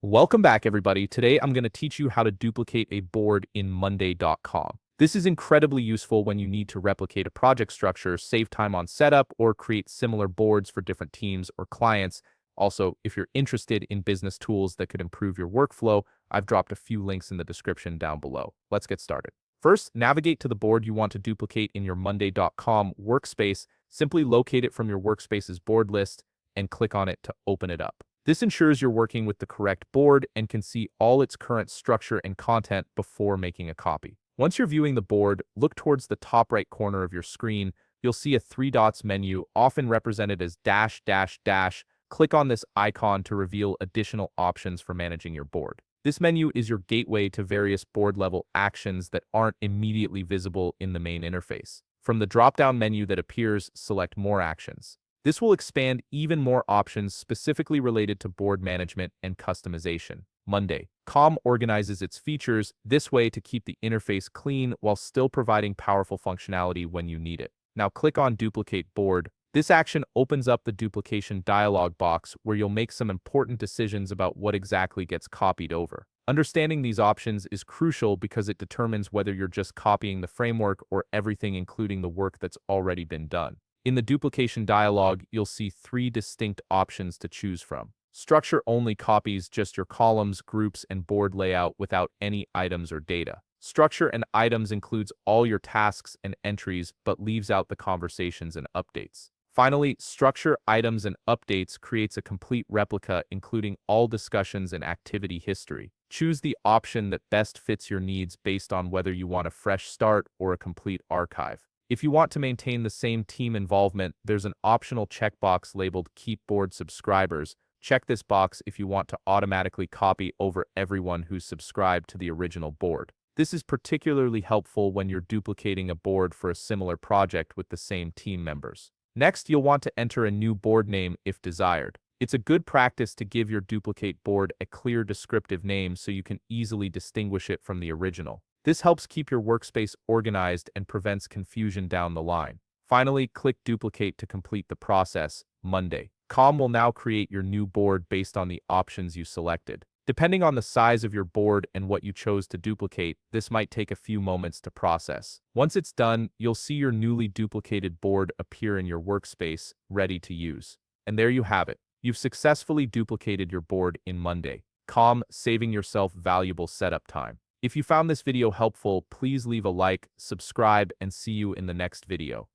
Welcome back, everybody. Today, I'm going to teach you how to duplicate a board in Monday.com. This is incredibly useful when you need to replicate a project structure, save time on setup, or create similar boards for different teams or clients. Also, if you're interested in business tools that could improve your workflow, I've dropped a few links in the description down below. Let's get started. First, navigate to the board you want to duplicate in your Monday.com workspace. Simply locate it from your workspace's board list and click on it to open it up. This ensures you're working with the correct board and can see all its current structure and content before making a copy. Once you're viewing the board, look towards the top right corner of your screen. You'll see a three dots menu, often represented as dash, dash, dash. Click on this icon to reveal additional options for managing your board. This menu is your gateway to various board-level actions that aren't immediately visible in the main interface. From the drop-down menu that appears, select More Actions. This will expand even more options specifically related to board management and customization. Monday.com organizes its features this way to keep the interface clean while still providing powerful functionality when you need it. Now click on Duplicate Board. This action opens up the duplication dialog box where you'll make some important decisions about what exactly gets copied over. Understanding these options is crucial because it determines whether you're just copying the framework or everything, including the work that's already been done. In the duplication dialog, you'll see three distinct options to choose from. Structure only copies just your columns, groups, and board layout without any items or data. Structure and items includes all your tasks and entries, but leaves out the conversations and updates. Finally, structure, items, and updates creates a complete replica, including all discussions and activity history. Choose the option that best fits your needs based on whether you want a fresh start or a complete archive. If you want to maintain the same team involvement, there's an optional checkbox labeled Keep Board Subscribers. Check this box if you want to automatically copy over everyone who's subscribed to the original board. This is particularly helpful when you're duplicating a board for a similar project with the same team members. Next, you'll want to enter a new board name if desired. It's a good practice to give your duplicate board a clear descriptive name so you can easily distinguish it from the original. This helps keep your workspace organized and prevents confusion down the line. Finally, click Duplicate to complete the process. Monday.com will now create your new board based on the options you selected. Depending on the size of your board and what you chose to duplicate, this might take a few moments to process. Once it's done, you'll see your newly duplicated board appear in your workspace, ready to use. And there you have it. You've successfully duplicated your board in Monday.com, saving yourself valuable setup time. If you found this video helpful, please leave a like, subscribe, and see you in the next video.